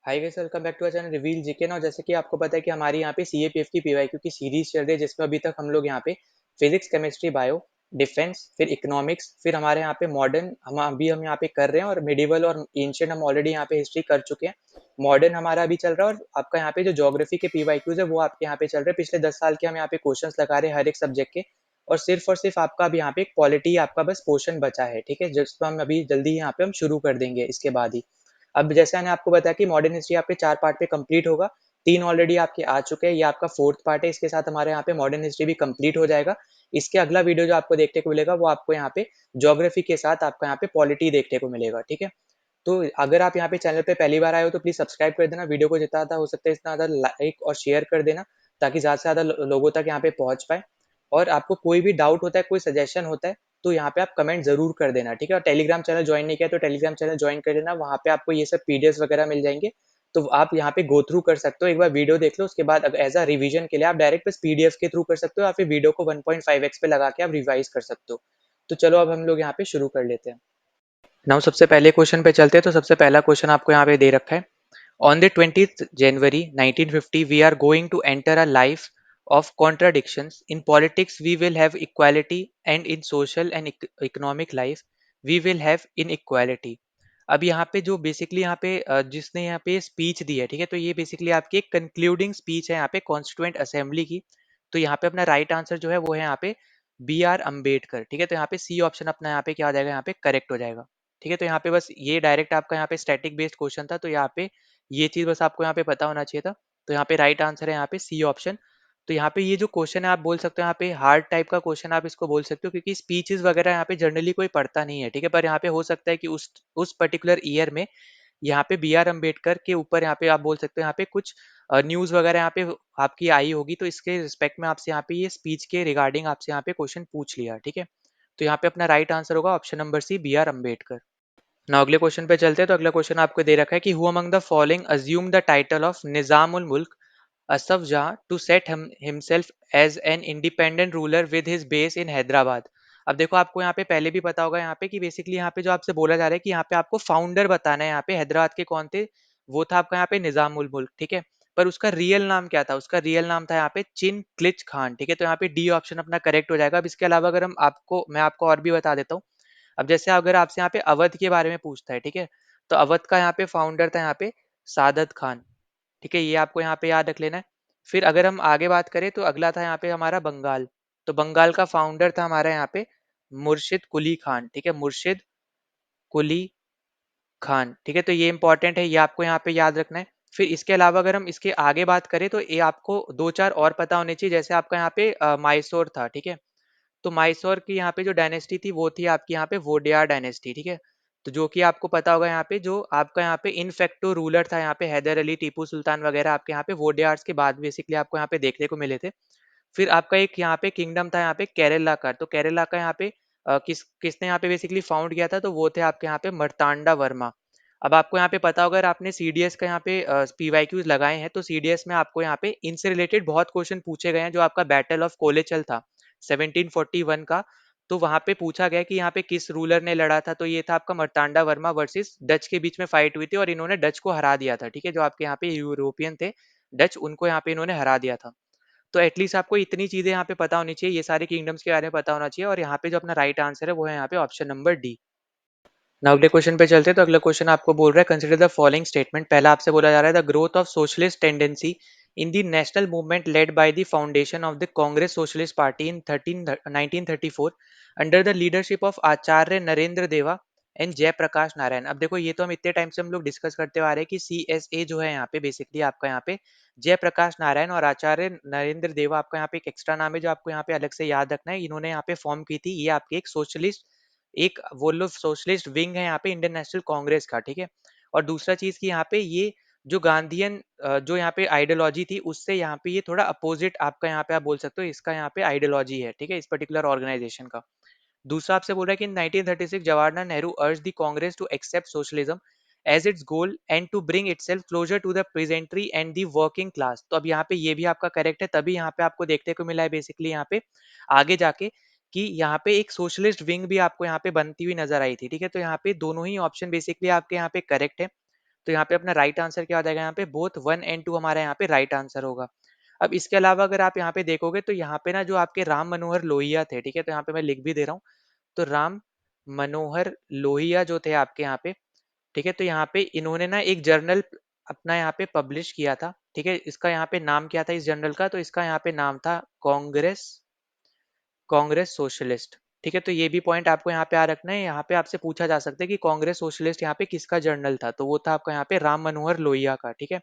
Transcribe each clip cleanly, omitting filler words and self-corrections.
Hi guys, welcome back to our channel Reveal GK ना। जैसे कि आपको पता है कि हमारी यहाँ पे सीएपीएफ की पीवाईक्यू की सीरीज चल रही है, जिसमें अभी तक हम लोग यहाँ पे फिजिक्स, केमिस्ट्री, बायो, डिफेंस, फिर इकोनॉमिक्स, फिर हमारे यहाँ पे मॉडर्न हम यहाँ पे कर रहे हैं, और मेडिवल और एंशिएंट हम ऑलरेडी यहाँ पे हिस्ट्री कर चुके हैं। मॉडर्न हमारा अभी चल रहा है, और आपका यहाँ पे जो ज्योग्राफी के पीवाईक्यूज है वो आपके यहाँ पे चल रहे हैं। पिछले 10 साल के हम यहाँ पे क्वेश्चन लगा रहे हैं हर एक सब्जेक्ट के, और सिर्फ आपका अभी यहाँ पे एक पॉलिटी आपका बस पोर्शन बचा है, ठीक है, जिसको हम अभी जल्दी यहाँ पे हम शुरू कर देंगे इसके बाद ही। अब जैसे मैंने आपको बताया कि मॉडर्न हिस्ट्री आपके 4 पार्ट पे कंप्लीट होगा, 3 ऑलरेडी आपके आ चुके हैं, ये आपका 4th पार्ट है। इसके साथ हमारे यहाँ पे मॉडर्न हिस्ट्री भी कंप्लीट हो जाएगा। इसके अगला वीडियो जो आपको देखने को मिलेगा वो आपको यहाँ पे ज्योग्राफी के साथ आपका यहाँ पे पॉलिटी देखने को मिलेगा, ठीक है? तो अगर आप यहाँ पे चैनल पे पहली बार आए हो तो प्लीज़ सब्सक्राइब कर देना, वीडियो को जितना ज़्यादा हो सकता है इतना ज़्यादा लाइक और शेयर कर देना, ताकि ज़्यादा से ज़्यादा लोगों तक यहाँ पे पहुँच पाए। और आपको कोई भी डाउट होता है, कोई सजेशन होता है, तो यहाँ पे आप कमेंट ज़रूर कर देना, ठीक है? और टेलीग्राम चैनल ज्वाइन नहीं किया तो टेलीग्राम चैनल ज्वाइन कर लेना, वहाँ पे आपको ये सब पीडीएफ्स वगैरह मिल जाएँगे, तो आप यहाँ पे गो थ्रू कर सकते हो। एक बार वीडियो देख लो, उसके बाद एज़ अ रिवीजन के लिए आप डायरेक्ट बस पीडीएफ के थ्रू कर सकते हो, या फिर वीडियो को 1.5x पे लगा के आप रिवाइज कर सकते हो। तो चलो अब हम लोग यहाँ पे शुरू कर लेते हैं। नाउ सबसे पहले क्वेश्चन पे चलते हैं। तो सबसे पहला क्वेश्चन आपको यहाँ पे दे रखा है। On the 20th January 1950, we are going to enter a life of contradictions. In politics, we will have equality, and in social and economic life, we will have inequality. अब यहाँ पे जो बेसिकली यहाँ पे जिसने यहाँ पे स्पीच दी है, ठीक है, तो ये बेसिकली आपकी एक कंक्लूडिंग स्पीच है यहाँ पे कॉन्स्टिट्यूएंट असेंबली की। तो यहाँ पे अपना राइट आंसर जो है वो है यहाँ पे बी आर अम्बेडकर, ठीक है। तो यहाँ पे सी ऑप्शन अपना यहाँ पे क्या हो जाएगा, यहाँ पे करेक्ट हो जाएगा, ठीक है। तो यहाँ पे बस ये डायरेक्ट आपका यहाँ पे स्टैटिक बेस्ड क्वेश्चन था, तो यहाँ पे ये चीज़ बस आपको यहाँ पे पता होना चाहिए था। तो यहाँ पे राइट आंसर है यहाँ पे सी ऑप्शन। तो यहाँ पे ये जो क्वेश्चन है आप बोल सकते हो यहाँ पे हार्ड टाइप का क्वेश्चन आप इसको बोल सकते हो, क्योंकि स्पीचेस वगैरह यहाँ पे जनरली कोई पढ़ता नहीं है, ठीक है। पर यहाँ पे हो सकता है कि उस पर्टिकुलर ईयर में यहाँ पे बी आर अम्बेडकर के ऊपर यहाँ पे आप बोल सकते हो यहाँ पे कुछ न्यूज़ वगैरह यहाँ पे आपकी आई होगी, तो इसके रिस्पेक्ट में आपसे यहाँ पे ये स्पीच के रिगार्डिंग आपसे यहाँ पे क्वेश्चन पूछ लिया, ठीक है। तो यहाँ पे अपना राइट आंसर होगा option number C, B R Ambedkar. Now अगले क्वेश्चन पे चलते हैं। तो अगला क्वेश्चन आपको दे रखा है कि who among the following assume the title of Nizam ul Mulk Asaf Jah to set himself as an independent ruler with his base in Hyderabad. अब देखो आपको यहाँ पे पहले भी पता होगा यहाँ पे कि बेसिकली यहाँ पे जो आपसे बोला जा रहा है कि यहाँ पे आपको फाउंडर बताना है यहाँ पे हैदराबाद के कौन थे। वो था आपका यहाँ पे निजाम उल मुल्क, ठीक है। पर उसका रियल नाम क्या था? उसका रियल नाम था यहाँ पे चिन क्लिच खान, ठीक है। तो यहाँ पे डी ऑप्शन अपना करेक्ट हो जाएगा। अब इसके अलावा अगर मैं आपको और भी बता देता हूँ। अब जैसे अगर आपसे यहाँ पे अवध के बारे में पूछता है, ठीक है, तो अवध का यहाँ पे फाउंडर था यहाँ पे सादत खान, ठीक है, ये आपको यहाँ पे याद रख लेना है। फिर अगर हम आगे बात करें तो अगला था यहाँ पे हमारा बंगाल। तो बंगाल का फाउंडर था हमारा यहाँ पे मुर्शिद कुली खान, ठीक है, मुर्शिद कुली खान, ठीक है। तो ये इंपॉर्टेंट है, ये आपको यहाँ पे याद रखना है। फिर इसके अलावा अगर हम इसके आगे बात करें तो ये आपको दो चार और पता होने चाहिए। जैसे आपका यहाँ पे माइसोर था, ठीक है। तो माइसोर की यहाँ पे जो डायनेस्टी थी वो थी आपकी यहाँ पे वोडियार डायनेस्टी, ठीक है। तो जो कि आपको पता होगा यहाँ पे जो आपका यहाँ पे इनफेक्टो रूलर था यहाँ पे हैदर अली, टीपू सुल्तान वगैरह आपके यहाँ पे वोडियार्स के बाद बेसिकली आपको यहाँ पे देखने को मिले थे। फिर आपका एक यहाँ पे किंगडम था यहाँ पे केरला का। तो केरला का यहाँ पे किसने यहाँ पे बेसिकली फाउंड किया था? तो वो थे आपके यहाँ पे मर्तांडा वर्मा। अब आपको यहाँ पे पता होगा, अगर आपने सीडीएस का यहाँ पे पीवाईक्यूज लगाए हैं तो सीडीएस में आपको यहाँ पे इनसे रिलेटेड बहुत क्वेश्चन पूछे गए हैं। जो आपका बैटल ऑफ कोलेचल था 1741 का, तो वहां पे पूछा गया कि यहाँ पे किस रूलर ने लड़ा था। तो ये था आपका मर्तांडा वर्मा वर्सेस डच के बीच में फाइट हुई थी, और इन्होंने डच को हरा दिया था, ठीक है। जो आपके यहाँ पे यूरोपियन थे डच, उनको यहाँ पे इन्होंने हरा दिया था। तो एटलीस्ट आपको इतनी चीजें यहाँ पे पता होनी चाहिए, ये सारे किंगडम्स के बारे में पता होना चाहिए। और यहाँ पे जो अपना राइट आंसर है वो है यहाँ पे ऑप्शन नंबर डी। नाउ अगले क्वेश्चन पे चलते हैं। तो अगला क्वेश्चन आपको बोल रहा है कंसिडर द फॉलोइंग स्टेटमेंट। पहला आपसे बोला जा रहा है the growth of socialist tendency in the national movement led by the foundation of the Congress socialist party in 1934 under the leadership of Acharya Narendra Deva and Jayaprakash Narayan. अब देखो ये तो हम इतने टाइम से हम लोग डिस्कस करते आ रहे हैं कि CSA जो है यहाँ पे बेसिकली आपका यहाँ पे जयप्रकाश नारायण और आचार्य नरेंद्र देवा आपका यहाँ पे एक एक्स्ट्रा नाम है जो आपको यहाँ पे अलग से याद रखना है। इन्होंने यहाँ पे फॉर्म की थी, ये आपकी एक सोशलिस्ट, एक वो लोग सोशलिस्ट विंग है यहाँ पे इंडियन नेशनल कांग्रेस का, ठीक है। और दूसरा चीज कि यहाँ पे ये जो गांधीयन जो यहाँ पे आइडियोलॉजी थी उससे यहाँ पे ये थोड़ा अपोजिट आपका यहाँ पे आप बोल सकते हो इसका यहाँ पे आइडियोलॉजी है, ठीक है, इस पर्टिकुलर ऑर्गेनाइजेशन का। दूसरा आपसे बोल रहा है कि 1936 Jawaharlal Nehru urged the Congress to accept socialism as its goal and to bring itself closer to the peasantry and the working class. तो अब यहाँ पे ये भी आपका करेक्ट है, तभी यहाँ पे आपको देखने को मिला है बेसिकली यहाँ पे आगे जाके कि यहाँ पे एक सोशलिस्ट विंग भी आपको यहाँ पे बनती हुई नजर आई थी, ठीक है। तो यहाँ पे दोनों ही ऑप्शन बेसिकली आपके यहाँ पे करेक्ट है। तो यहाँ पे अपना राइट आंसर क्या हो जाएगा, यहाँ पे बोथ 1 एंड 2 हमारा यहाँ पे राइट आंसर होगा। अब इसके अलावा अगर आप यहाँ पे देखोगे तो यहाँ पे ना जो आपके राम मनोहर लोहिया थे, ठीक है, तो यहाँ पे मैं लिख भी दे रहा हूँ। तो राम मनोहर लोहिया जो थे आपके यहाँ पे, ठीक है, तो यहाँ पे इन्होंने ना एक जर्नल अपना यहाँ पे पब्लिश किया था, ठीक है, इसका यहाँ पे नाम क्या था इस जर्नल का, तो इसका यहाँ पे नाम था कांग्रेस कांग्रेस सोशलिस्ट। ठीक है, तो ये भी पॉइंट आपको यहाँ पे आ रखना है। यहाँ पे आपसे पूछा जा सकता है कि कांग्रेस सोशलिस्ट यहाँ पे किसका जर्नल था, तो वो था आपका यहाँ पे राम मनोहर लोहिया का। ठीक है,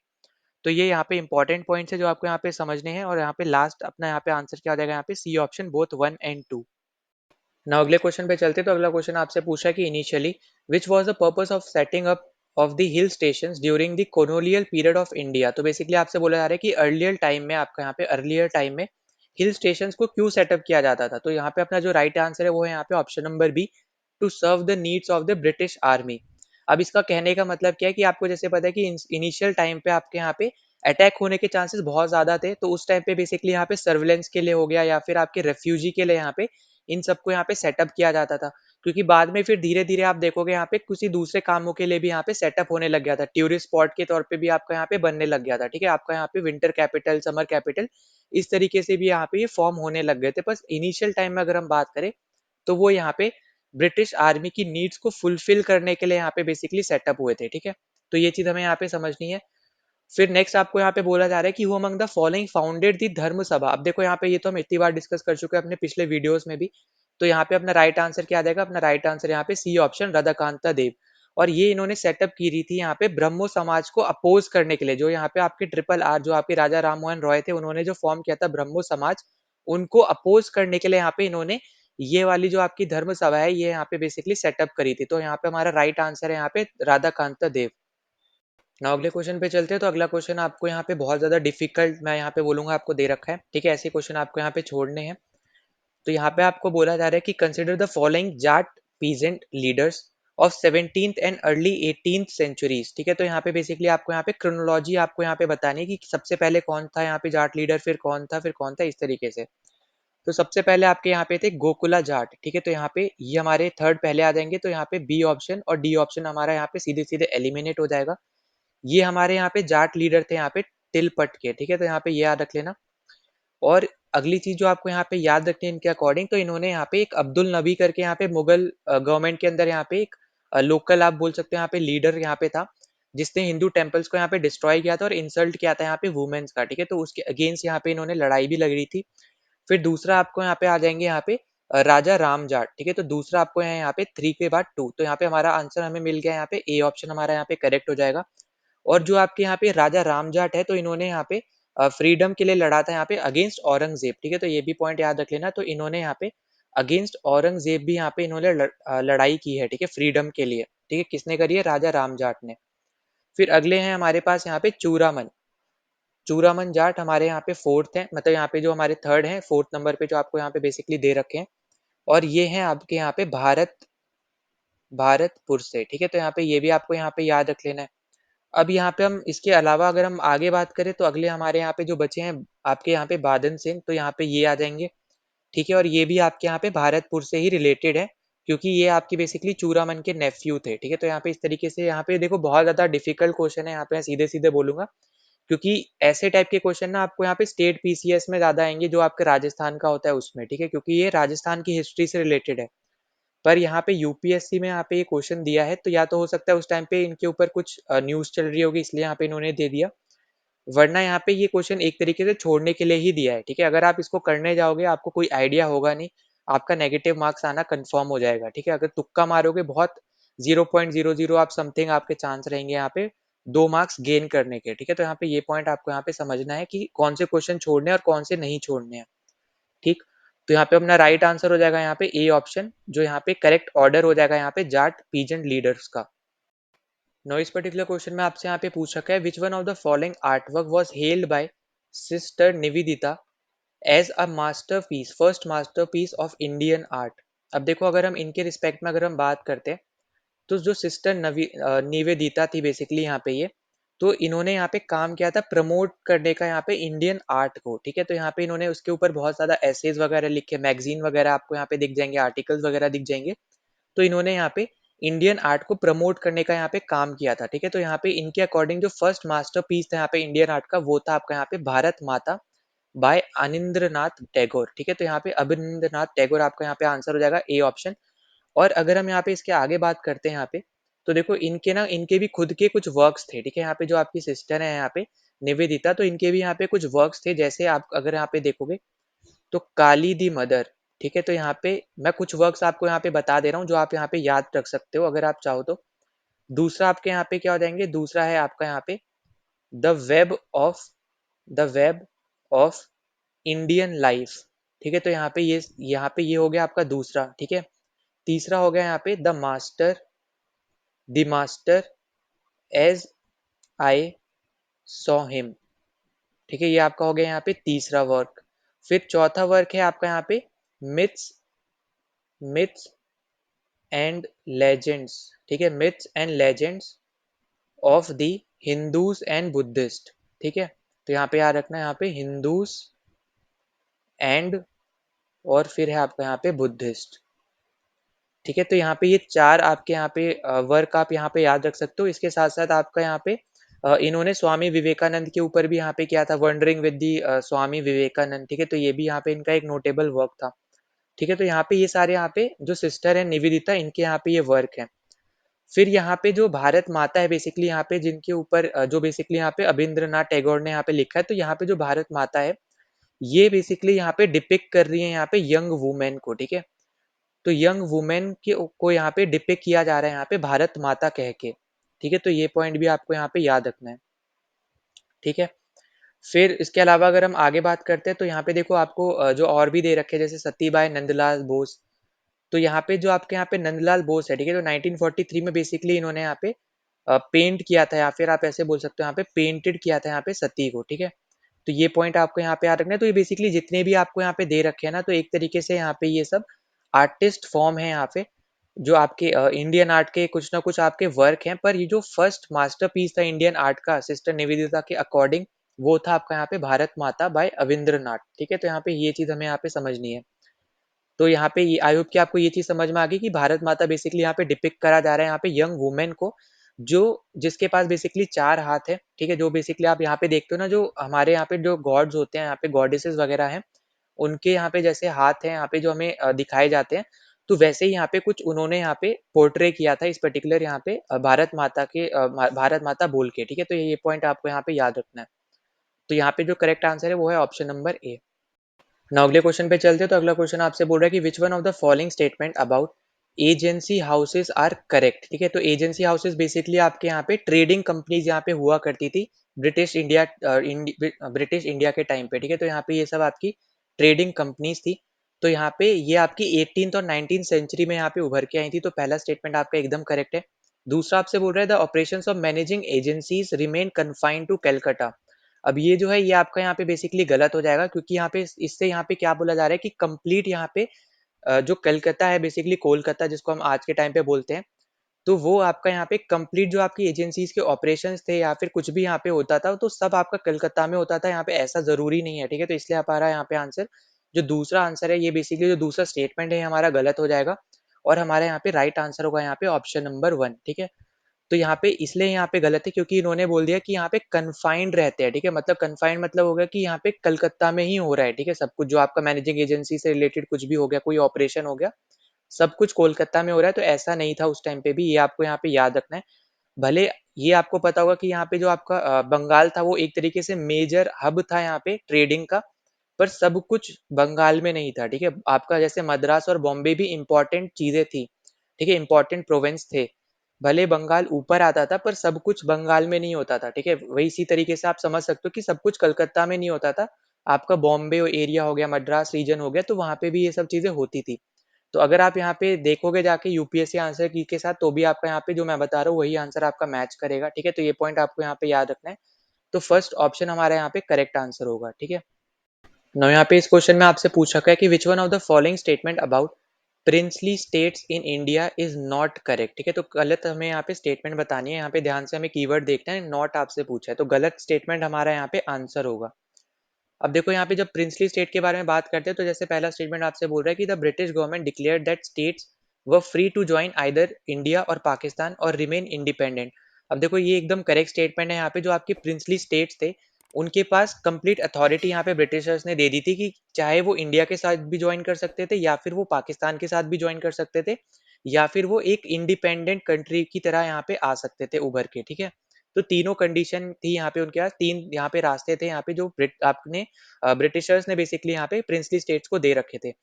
तो ये यहाँ पे इंपॉर्टेंट पॉइंट्स है जो आपको यहाँ पे समझने हैं। और यहाँ पे लास्ट अपना यहाँ पे आंसर क्या हो जाएगा, यहाँ पे C option both 1 and 2। Now अगले क्वेश्चन पे चलते, तो अगला क्वेश्चन आपसे पूछा कि initially which was the purpose of setting up of the hill stations during the colonial period of India. तो बेसिकली आपसे बोला जा रहा है कि अर्लियर टाइम में आपका यहाँ पे अर्लियर टाइम में हिल स्टेशंस को क्यों सेटअप किया जाता था। तो यहाँ पे अपना जो राइट आंसर है वो है यहाँ पे option number B, to serve the needs of the British army. अब इसका कहने का मतलब क्या है कि आपको जैसे पता है कि इनिशियल टाइम पे आपके यहाँ पे अटैक होने के चांसेस बहुत ज्यादा थे, तो उस टाइम पे बेसिकली यहाँ पे सर्विलेंस के लिए हो गया या फिर आपके रेफ्यूजी के लिए यहाँ पे इन सबको यहाँ पे सेटअप किया जाता था। क्योंकि बाद में फिर धीरे धीरे आप देखोगे यहाँ पे किसी दूसरे कामों के लिए भी यहाँ पे सेटअप होने लग गया था, टूरिस्ट स्पॉट के तौर पे भी आपका यहाँ पे बनने लग गया था। ठीक है, आपका यहाँ पे विंटर कैपिटल, समर कैपिटल, इस तरीके से भी यहाँ पे ये फॉर्म होने लग गए थे। बस इनिशियल टाइम में अगर हम बात करें तो वो यहाँ पे ब्रिटिश आर्मी की नीड्स को फुलफिल करने के लिए यहाँ पे बेसिकली सेटअप हुए थे। ठीक है, तो ये चीज हमें यहाँ पे समझनी है। फिर नेक्स्ट आपको यहाँ पे बोला जा रहा है कि who among the following founded the धर्म सभा। अब देखो यहाँ पे ये तो हम इतनी बार डिस्कस कर चुके हैं अपने पिछले वीडियोस में भी। तो यहाँ पे अपना राइट आंसर क्या आ जाएगा, अपना राइट आंसर यहाँ पे सी ऑप्शन राधाकांता देव। और ये इन्होंने सेटअप की रही थी यहाँ पे ब्रह्मो समाज को अपोज करने के लिए। जो यहाँ पे आपके ट्रिपल आर जो आपके राजा राम मोहन रॉय थे, उन्होंने जो फॉर्म किया था ब्रह्मो समाज, उनको अपोज करने के लिए यहाँ पे इन्होंने ये वाली जो आपकी धर्म सभा है ये यहाँ पे बेसिकली सेटअप करी थी। तो यहाँ पे हमारा राइट आंसर है यहाँ पे राधाकांता देव। नाउ अगले क्वेश्चन पे चलते हैं। तो अगला क्वेश्चन आपको यहाँ पे बहुत ज्यादा डिफिकल्ट मैं यहाँ पे बोलूंगा आपको दे रखा है। ठीक है, ऐसे क्वेश्चन आपको यहाँ पे छोड़ने हैं। तो यहाँ पे आपको बोला जा रहा है कि consider the following Jat peasant leaders of 17th and early 18th centuries. ठीक है, तो यहाँ पे बेसिकली आपको यहाँ पे क्रोनोलॉजी आपको यहाँ पे बतानी है कि सबसे पहले कौन था यहाँ पे जाट लीडर, फिर कौन था, फिर कौन था, इस तरीके से। तो सबसे पहले आपके यहाँ पे थे गोकुला जाट। ठीक है, तो यहाँ पे ये हमारे थर्ड पहले आ जाएंगे, तो यहाँ पे बी ऑप्शन और डी ऑप्शन हमारा यहाँ पे सीधे सीधे एलिमिनेट हो जाएगा। ये हमारे यहाँ पे जाट लीडर थे यहाँ पे तिलपट के। ठीक है, तो यहाँ पे ये याद रख लेना। और अगली चीज जो आपको यहाँ पे याद रखनी है इनके अकॉर्डिंग, तो इन्होंने यहाँ पे एक अब्दुल नबी करके यहाँ पे मुगल गवर्नमेंट के अंदर यहाँ पे एक लोकल आप बोल सकते हो यहाँ पे लीडर यहाँ पे था, जिसने हिंदू टेम्पल्स को यहाँ पे डिस्ट्रॉय किया था और इंसल्ट किया था यहाँ पे वुमेन्स का। ठीक है, तो उसके अगेंस्ट यहाँ पे इन्होंने लड़ाई भी लग रही थी। फिर दूसरा आपको यहाँ पे आ जाएंगे यहाँ पे राजा राम जाट। ठीक है, तो दूसरा आपको है यहाँ पे 3 के बाद 2, तो यहाँ पे हमारा आंसर हमें मिल गया यहाँ पे ए ऑप्शन हमारा यहाँ पे करेक्ट हो जाएगा। और जो आपके यहाँ पे राजा राम जाट है, तो इन्होंने यहाँ पे फ्रीडम के लिए लड़ा था यहाँ पे अगेंस्ट औरंगजेब। ठीक है, तो ये भी पॉइंट याद रख लेना। तो इन्होंने यहाँ पे अगेंस्ट औरंगजेब भी यहाँ पे इन्होंने लड़ाई की है। ठीक है, फ्रीडम के लिए। ठीक है, किसने करी है, राजा राम जाट ने। फिर अगले हैं हमारे पास यहाँ पे चूरामन। चूरामन जाट हमारे यहाँ पे फोर्थ है, मतलब यहाँ पे जो हमारे थर्ड है, फोर्थ नंबर पे जो आपको यहाँ पे बेसिकली दे रखे हैं। और ये हैं आपके यहाँ पे भारतपुर से। ठीक है, तो यहाँ पे ये भी आपको यहाँ पे याद रख लेना है। अब यहाँ पे हम इसके अलावा अगर हम आगे बात करें तो अगले हमारे यहाँ पे जो बचे हैं आपके यहाँ पे बादन सेन, तो यहाँ पे ये आ जाएंगे। ठीक है, और ये भी आपके यहाँ पे भारतपुर से ही रिलेटेड है, क्योंकि ये आपकी बेसिकली चूरामन के नेफ्यू थे। ठीक है, तो यहाँ पे इस तरीके से यहाँ पे देखो बहुत ज्यादा डिफिकल्ट क्वेश्चन है यहाँ पे, मैं सीधे सीधे बोलूंगा। क्योंकि ऐसे टाइप के क्वेश्चन ना आपको यहाँ पे स्टेट पीसीएस में ज्यादा आएंगे, जो आपके राजस्थान का होता है उसमें। ठीक है, क्योंकि ये राजस्थान की हिस्ट्री से रिलेटेड है। पर यहाँ पे यूपीएससी में यहाँ पे ये क्वेश्चन दिया है, तो या तो हो सकता है उस टाइम पे इनके ऊपर कुछ न्यूज चल रही होगी इसलिए यहाँ पे इन्होंने दे दिया, वरना यहाँ पे ये क्वेश्चन एक तरीके से छोड़ने के लिए ही दिया है। ठीक है, अगर आप इसको करने जाओगे आपको कोई आइडिया होगा नहीं, आपका नेगेटिव मार्क्स आना कंफर्म हो जाएगा। ठीक है, अगर तुक्का मारोगे बहुत 0.00 आप समथिंग आपके चांस रहेंगे यहाँ पे 2 मार्क्स गेन करने के। ठीक है, तो यहाँ पे ये पॉइंट आपको यहाँ पे समझना है कि कौन से क्वेश्चन छोड़ने हैं और कौन से नहीं छोड़ने हैं। ठीक, तो यहाँ पे अपना राइट आंसर हो जाएगा यहाँ पे ए ऑप्शन, जो यहाँ पे करेक्ट ऑर्डर हो जाएगा यहाँ पे जाट पीजेंट लीडर्स का। नो इस पर्टिकुलर क्वेश्चन में आपसे यहाँ पे पूछ रखा है which one of the following art work was held by sister Nivedita as a masterpiece, first masterpiece of Indian art. अब देखो अगर हम इनके रिस्पेक्ट में अगर हम बात करते हैं, तो जो सिस्टर निवेदिता थी बेसिकली यहाँ पे ये, तो इन्होंने यहाँ पे काम किया था प्रमोट करने का यहाँ पे इंडियन आर्ट को। ठीक है, तो यहाँ पे इन्होंने उसके ऊपर बहुत ज्यादा एसेज वगैरह लिखे, मैगजीन वगैरह आपको यहाँ पे दिख जाएंगे, आर्टिकल्स वगैरह दिख जाएंगे। तो इन्होंने यहाँ पे इंडियन आर्ट को प्रमोट करने का यहाँ पे काम किया था, ठीक है। तो यहाँ पे इनके अकॉर्डिंग जो फर्स्ट मास्टरपीस था यहाँ पे इंडियन आर्ट का, वो था आपका यहाँ पे भारत माता बाय अनिंद्रनाथ टैगोर, ठीक है। तो यहाँ पे अभिनंदनाथ टैगोर आपका यहाँ पे आंसर हो जाएगा ए ऑप्शन। और अगर हम यहाँ पे इसके आगे बात करते हैं यहाँ पे, तो देखो इनके ना, इनके भी खुद के कुछ वर्क्स थे, ठीक है। यहाँ पे जो आपकी सिस्टर है यहाँ पे निवेदिता, तो इनके भी यहाँ पे कुछ वर्क्स थे, जैसे आप अगर यहाँ पे देखोगे तो काली दी मदर, ठीक है। तो यहाँ पे मैं कुछ वर्क्स आपको यहाँ पे बता दे रहा हूँ जो आप यहाँ पे याद रख सकते हो अगर आप चाहो तो। दूसरा आपके यहाँ पे क्या हो जाएंगे, दूसरा है आपका यहाँ पे the web of the web of Indian life, ठीक है। तो यहाँ पे ये हो गया आपका दूसरा, ठीक है। तीसरा हो गया यहाँ पे the master as I saw him, ठीक है। ये आपका हो गया यहाँ पे तीसरा वर्क। फिर चौथा वर्क है आपका यहाँ पे मिथ्स मिथ्स एंड लेजेंड्स, ठीक है। Myths and legends of the Hindus and Buddhist, ठीक है। तो यहाँ पे याद रखना है यहाँ पे हिंदूज एंड, और फिर है आपका यहाँ पे बुद्धिस्ट, ठीक है। तो यहाँ पे ये चार आपके यहाँ पे वर्क आप यहाँ पे याद रख सकते हो। इसके साथ साथ आपका यहाँ पे इन्होंने स्वामी विवेकानंद के ऊपर भी यहाँ पे किया था, wondering with the Swami Vivekananda, ठीक है। तो ये भी यहाँ पे इनका एक नोटेबल वर्क था, ठीक है। तो यहाँ पे ये सारे यहाँ पे जो सिस्टर है निवेदिता, इनके यहाँ पे ये वर्क है। फिर यहाँ पे जो भारत माता है बेसिकली यहाँ पे, जिनके ऊपर जो बेसिकली यहाँ पे अभिंद्रनाथ टैगोर ने यहाँ पे लिखा है, तो यहाँ पे जो भारत माता है ये बेसिकली यहाँ पे डिपिक्ट कर रही है यहाँ पे यंग वुमेन को, ठीक है। तो यंग वुमेन के को यहाँ पे डिपिक्ट किया जा रहा है यहाँ पे भारत माता कह के, ठीक है। तो ये पॉइंट भी आपको यहाँ पे याद रखना है, ठीक है। फिर इसके अलावा अगर हम आगे बात करते हैं तो यहाँ पे देखो आपको जो और भी दे रखे हैं, जैसे सतीबाई नंदलाल बोस। तो यहाँ पे जो आपके यहाँ पे नंदलाल बोस है, ठीक है। तो 1943 में बेसिकली इन्होंने यहाँ पे पेंट किया था, या फिर आप ऐसे बोल सकते हो यहाँ पे पेंटेड किया था यहाँ पे सती को, ठीक है। तो ये पॉइंट आपको यहाँ पे याद रखना है। तो ये बेसिकली जितने भी आपको यहाँ पे दे रखे हैं ना, तो एक तरीके से यहाँ पे ये सब आर्टिस्ट फॉर्म है यहाँ पे, जो आपके इंडियन आर्ट के कुछ ना कुछ आपके वर्क हैं। पर ये जो फर्स्ट मास्टरपीस था इंडियन आर्ट का सिस्टर निवेदिता के अकॉर्डिंग, वो था आपका यहाँ पे भारत माता बाय अविंद्रनाथ, ठीक है। तो यहाँ पे ये चीज हमें यहाँ पे समझनी है। तो यहाँ पे आई होप कि आपको ये चीज समझ में आ गई कि भारत माता बेसिकली यहाँ पे डिपिक्ट करा जा रहा है यहाँ पे यंग वुमेन को, जो जिसके पास बेसिकली चार हाथ है, ठीक है। जो बेसिकली आप यहाँ पे देखते हो ना, जो हमारे यहाँ पे जो गॉड्स होते हैं, यहाँ पे गॉडेसेस वगैरह हैं, उनके यहाँ पे जैसे हाथ हैं यहाँ पे जो हमें दिखाए जाते हैं, तो वैसे ही यहाँ पे कुछ उन्होंने यहाँ पे पोर्ट्रे किया था इस पर्टिकुलर यहाँ पे भारत माता के भारत माता बोल के, ठीक है। तो ये पॉइंट आपको यहाँ पे याद रखना है। तो यहाँ पे जो करेक्ट आंसर है वो है ऑप्शन नंबर ए। नाउ अगले क्वेश्चन पे चलते हैं। तो अगला क्वेश्चन आपसे बोल रहा है कि which one of the following statement about agency houses are correct, ठीक है। तो एजेंसी हाउसेस बेसिकली आपके यहाँ पे ट्रेडिंग कंपनीज यहाँ पे हुआ करती थी ब्रिटिश इंडिया के टाइम पे, ठीक है। तो यहाँ पे ये सब आपकी ट्रेडिंग कंपनीज थी। तो यहाँ पे ये आपकी 18th और 19th सेंचुरी में यहाँ पे उभर के आई थी। तो पहला स्टेटमेंट आपका एकदम करेक्ट है। दूसरा आपसे बोल रहा है the operations of managing agencies remain confined to Calcutta. अब ये जो है ये आपका यहाँ पे बेसिकली गलत हो जाएगा, क्योंकि यहाँ पे इससे यहाँ पे क्या बोला जा रहा है कि कंप्लीट यहाँ पे जो कलकत्ता है बेसिकली कोलकाता जिसको हम आज के टाइम पे बोलते हैं, तो वो आपका यहाँ पे कंप्लीट जो आपकी एजेंसीज के ऑपरेशंस थे या फिर कुछ भी यहाँ पे होता था, तो सब आपका कलकत्ता में होता था। यहाँ पे ऐसा जरूरी नहीं है, ठीक है। तो इसलिए आप आ रहा है यहाँ पे आंसर, जो दूसरा आंसर है ये बेसिकली जो दूसरा स्टेटमेंट है हमारा गलत हो जाएगा, और हमारे यहाँ पे राइट आंसर होगा यहाँ पे ऑप्शन नंबर 1, ठीक है। तो यहाँ पे इसलिए यहाँ पे गलत है क्योंकि इन्होंने बोल दिया कि यहाँ पे कन्फाइंड रहते हैं, ठीक है। मतलब कन्फाइंड मतलब हो गया कि यहाँ पे कलकत्ता में ही हो रहा है, ठीक है। सब कुछ जो आपका मैनेजिंग एजेंसी से रिलेटेड कुछ भी हो गया, कोई ऑपरेशन हो गया, सब कुछ कोलकाता में हो रहा है। तो ऐसा नहीं था उस टाइम पे भी, ये आपको यहाँ पे याद रखना है। भले ये आपको पता होगा कि यहाँ पे जो आपका बंगाल था वो एक तरीके से मेजर हब था यहाँ पे ट्रेडिंग का, पर सब कुछ बंगाल में नहीं था, ठीक है। आपका जैसे मद्रास और बॉम्बे भी इंपॉर्टेंट चीजें थी, ठीक है, इंपॉर्टेंट प्रोविंस थे। भले बंगाल ऊपर आता था पर सब कुछ बंगाल में नहीं होता था, ठीक है। वही इसी तरीके से आप समझ सकते हो कि सब कुछ कलकत्ता में नहीं होता था। आपका बॉम्बे एरिया हो गया, मद्रास रीजन हो गया, तो वहां पे भी ये सब चीजें होती थी। तो अगर आप यहाँ पे देखोगे जाके यूपीएससी आंसर की के साथ, तो भी आपका यहाँ पे जो मैं बता रहा हूँ वही आंसर आपका मैच करेगा, ठीक है। तो ये पॉइंट आपको यहाँ पे याद रखना है। तो फर्स्ट ऑप्शन हमारा यहाँ पे करेक्ट आंसर होगा, ठीक है। now यहाँ पे इस क्वेश्चन में आपसे पूछ रखा है कि which one of the following statement about princely states in India is not correct, ठीक है। तो गलत हमें यहाँ पे स्टेटमेंट बतानी है। यहाँ पे ध्यान से हमें कीवर्ड देखना है, नॉट आपसे पूछा है, तो गलत स्टेटमेंट हमारा यहाँ पे आंसर होगा। अब देखो यहाँ पे जब प्रिंसली स्टेट के बारे में बात करते हैं, तो जैसे पहला स्टेटमेंट आपसे बोल रहा है कि the British government declare that states were free to join either India or Pakistan or remain independent. अब देखो ये एकदम करेक्ट स्टेटमेंट है यहाँ पे। जो आपके प्रिंसली स्टेट्स थे उनके पास कंप्लीट अथॉरिटी यहाँ पे ब्रिटिशर्स ने दे दी थी कि चाहे वो इंडिया के साथ भी ज्वाइन कर सकते थे या फिर वो पाकिस्तान के साथ भी ज्वाइन कर सकते थे या फिर वो एक इंडिपेंडेंट कंट्री की तरह यहाँ पे आ सकते थे उभर के, ठीक है। तो तीनों कंडीशन थी यहाँ पे उनके पास, तीन यहाँ पे रास्ते थे यहाँ पे जो आपने ब्रिटिशर्स ने बेसिकली यहाँ पे प्रिंसली स्टेट्स को दे रखे थे।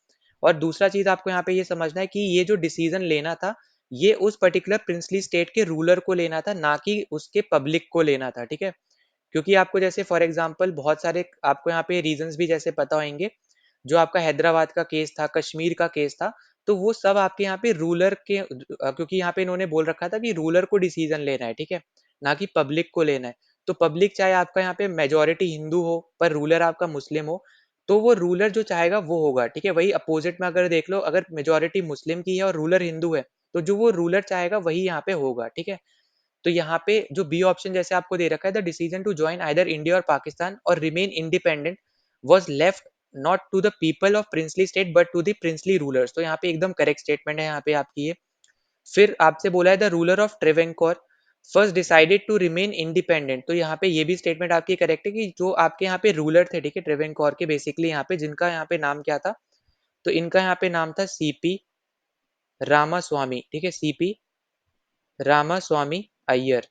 और दूसरा चीज आपको यहाँ पे ये समझना है कि ये जो डिसीजन लेना था ये उस पर्टिकुलर प्रिंसली स्टेट के रूलर को लेना था, ना कि उसके पब्लिक को लेना था, ठीक है। क्योंकि आपको जैसे फॉर एग्जांपल बहुत सारे आपको यहाँ पे रीजंस भी जैसे पता होंगे। जो आपका हैदराबाद का केस था, कश्मीर का केस था, तो वो सब आपके यहाँ पे रूलर के क्योंकि यहाँ पे इन्होंने बोल रखा था कि रूलर को डिसीजन लेना है, ठीक है, ना कि पब्लिक को लेना है। तो पब्लिक चाहे आपका यहाँ पे मेजोरिटी हिंदू हो पर रूलर आपका मुस्लिम हो, तो वो रूलर जो चाहेगा वो होगा, ठीक है। वही अपोजिट में अगर देख लो, अगर मेजोरिटी मुस्लिम की है और रूलर हिंदू है, तो जो वो रूलर चाहेगा वही यहाँ पे होगा, ठीक है। तो यहाँ पे जो बी ऑप्शन जैसे आपको दे रखा है, the decision to join either India or Pakistan or remain independent was left not to the people of princely state but to the princely rulers. तो यहाँ पे एकदम करेक्ट स्टेटमेंट है यहाँ पे आपकी ये। फिर आपसे बोला है the ruler of Travancore first decided to remain independent. तो यहाँ पे ये भी स्टेटमेंट आपकी करेक्ट है कि जो आपके यहाँ पे रूलर थे, ठीक है, ट्रेवेंकोर के बेसिकली यहाँ पे जिनका यहाँ पे नाम क्या था, तो इनका यहाँ पे नाम था सीपी रामास्वामी, ठीक है, सीपी रामास्वामी अय्यर,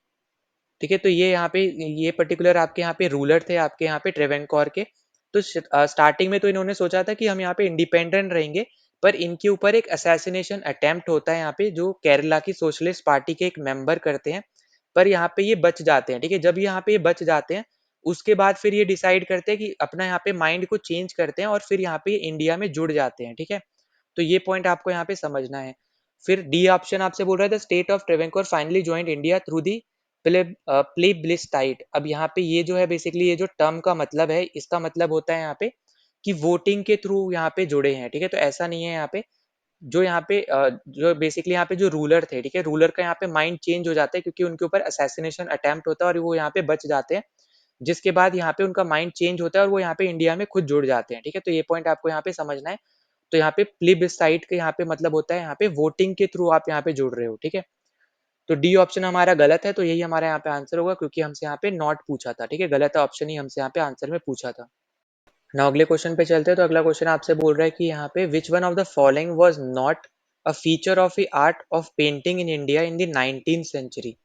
ठीक है। तो ये यहाँ पे ये पर्टिकुलर आपके यहाँ पे रूलर थे आपके यहाँ पे ट्रेवेंकोर के। तो स्टार्टिंग में तो इन्होंने सोचा था कि हम यहाँ पे इंडिपेंडेंट रहेंगे, पर इनके ऊपर एक असैसिनेशन अटेम्प्ट होता है यहाँ पे जो केरला की सोशलिस्ट पार्टी के एक मेंबर करते हैं। पर यहाँ पे ये बच जाते हैं, ठीक है। जब यहाँ पे ये बच जाते हैं उसके बाद फिर ये डिसाइड करते हैं कि अपना यहाँ पे माइंड को चेंज करते हैं और फिर यहाँ पे इंडिया में जुड़ जाते हैं, ठीक है। तो ये पॉइंट आपको यहाँ पे समझना है। फिर डी ऑप्शन आपसे बोल रहा है the state of Travancore finally joined India through the plebiscite. अब यहाँ पे ये जो है बेसिकली ये जो टर्म का मतलब है इसका मतलब होता है यहाँ पे कि वोटिंग के थ्रू यहाँ पे जुड़े हैं, ठीक है। तो ऐसा नहीं है यहाँ पे जो यहाँ पे जो बेसिकली यहाँ पे जो रूलर थे, ठीक है, रूलर का यहाँ पे माइंड चेंज हो जाता है क्योंकि उनके ऊपर असैसिनेशन अटेम्प्ट होता है और वो यहाँ पे बच जाते हैं, जिसके बाद यहाँ पे उनका माइंड चेंज होता है और वो यहाँ पे इंडिया में खुद जुड़ जाते हैं, ठीक है। तो ये पॉइंट आपको यहाँ पे समझना है। तो यहाँ पे प्लेबिसाइट के यहाँ पे मतलब होता है यहाँ पे वोटिंग के थ्रू आप यहाँ पे जुड़ रहे हो, ठीक है। तो डी ऑप्शन हमारा गलत है, तो यही हमारा यहाँ पे आंसर होगा क्योंकि हमसे यहाँ पे नॉट पूछा था, ठीक है, गलत ऑप्शन ही हमसे यहाँ पे आंसर में पूछा था। ना अगले क्वेश्चन पे चलते हैं। तो अगला क्वेश्चन आपसे बोल रहा है कि यहाँ पे which one of the following was not a feature of the art of painting in India in the 19th century.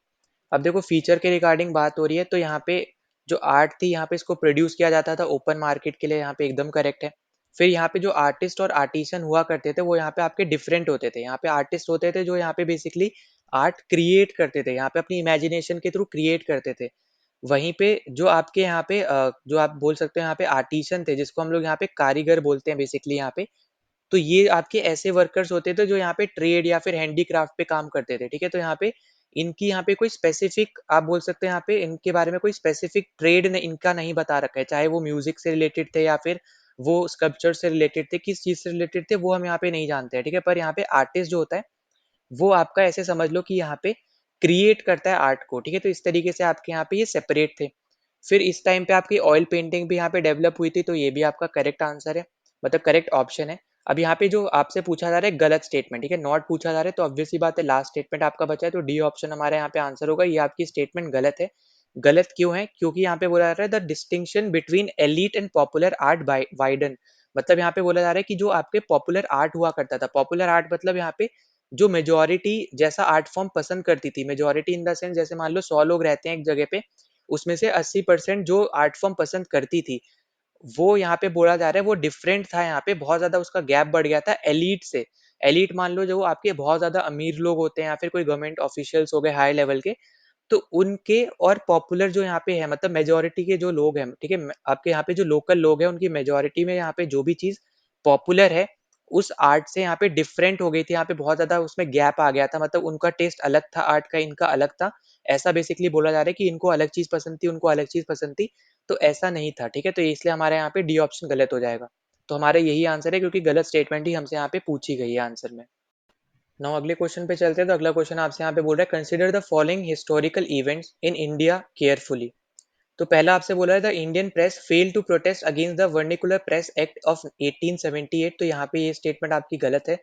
अब देखो फीचर के रिगार्डिंग बात हो रही है तो यहाँ पे जो आर्ट थी यहाँ पे इसको प्रोड्यूस किया जाता था ओपन मार्केट के लिए, यहाँ पे एकदम करेक्ट है। फिर यहाँ पे जो आर्टिस्ट और आर्टिसन हुआ करते थे वो यहाँ पे आपके डिफरेंट होते थे। यहाँ पे आर्टिस्ट होते थे जो यहाँ पे बेसिकली आर्ट क्रिएट करते थे, यहाँ पे अपनी इमेजिनेशन के थ्रू क्रिएट करते थे। वहीं पे जो आपके यहाँ पे जो आप बोल सकते हो यहाँ पे आर्टिसन थे जिसको हम लोग यहाँ पे कारीगर बोलते हैं बेसिकली यहाँ पे। तो ये आपके ऐसे वर्कर्स होते थे जो यहाँ पे ट्रेड या फिर हैंडीक्राफ्ट पे काम करते थे, ठीक है। तो यहाँ पे इनकी यहाँ पे कोई स्पेसिफिक आप बोल सकते हैं यहाँ पे इनके बारे में कोई स्पेसिफिक ट्रेड इनका नहीं बता रखा है, चाहे वो म्यूजिक से रिलेटेड थे या फिर वो स्कल्पचर से रिलेटेड थे, किस चीज से रिलेटेड थे वो हम यहाँ पे नहीं जानते हैं, ठीक है। पर यहाँ पे आर्टिस्ट जो होता है वो आपका ऐसे समझ लो कि यहाँ पे क्रिएट करता है आर्ट को, ठीक है। तो इस तरीके से आपके यहाँ पे ये सेपरेट थे। फिर इस टाइम पे आपकी ऑयल पेंटिंग भी यहाँ पे डेवलप हुई थी, तो ये भी आपका करेक्ट आंसर है, मतलब करेक्ट ऑप्शन है। अब यहाँ पे जो आपसे पूछा जा रहा है गलत स्टेटमेंट, ठीक है, नॉट पूछा जा रहा है, तो ऑब्वियस सी बात है लास्ट स्टेटमेंट आपका बचा है, तो डी ऑप्शन हमारे यहाँ पे आंसर होगा। ये आपकी स्टेटमेंट गलत है। गलत क्यों है? क्योंकि यहाँ पे बोला जा रहा है the distinction between elite and popular art widen. मतलब यहाँ पे बोला जा रहा है कि जो आपके पॉपुलर आर्ट हुआ करता था, पॉपुलर आर्ट मतलब यहाँ पे जो मेजोरिटी जैसा आर्ट फॉर्म पसंद करती थी, मेजोरिटी इन द सेंस जैसे मान लो 100 लोग रहते हैं एक जगह पे, उसमें से 80% जो आर्ट फॉर्म पसंद करती थी, वो यहाँ पे बोला जा रहा है वो डिफरेंट था, यहाँ पे बहुत ज्यादा उसका गैप बढ़ गया था एलीट से। एलीट मान लो जो आपके बहुत ज्यादा अमीर लोग होते हैं या फिर कोई गवर्नमेंट ऑफिशियल्स हो गए हाई लेवल के, तो उनके और पॉपुलर जो यहाँ पे है मतलब मेजोरिटी के जो लोग हैं, ठीक है, आपके यहाँ पे जो लोकल लोग हैं उनकी मेजोरिटी में यहाँ पे जो भी चीज पॉपुलर है उस आर्ट से यहाँ पे डिफरेंट हो गई थी, यहाँ पे बहुत ज्यादा उसमें गैप आ गया था, मतलब उनका टेस्ट अलग था आर्ट का, इनका अलग था। ऐसा बेसिकली बोला जा रहा है कि इनको अलग चीज पसंद थी, उनको अलग चीज पसंद थी, तो ऐसा नहीं था, ठीक है। तो इसलिए हमारे यहाँ पे डी ऑप्शन गलत हो जाएगा। तो हमारा यही आंसर है क्योंकि गलत स्टेटमेंट ही हमसे यहाँ पे पूछी गई है आंसर में। नाउ अगले क्वेश्चन पे चलते हैं। तो अगला क्वेश्चन आपसे यहाँ पे बोल रहा है consider the following historical events in India carefully. तो पहला आपसे बोला है the Indian press fail to protest against the vernacular press act of 1878। तो यहाँ पे ये स्टेटमेंट आपकी गलत है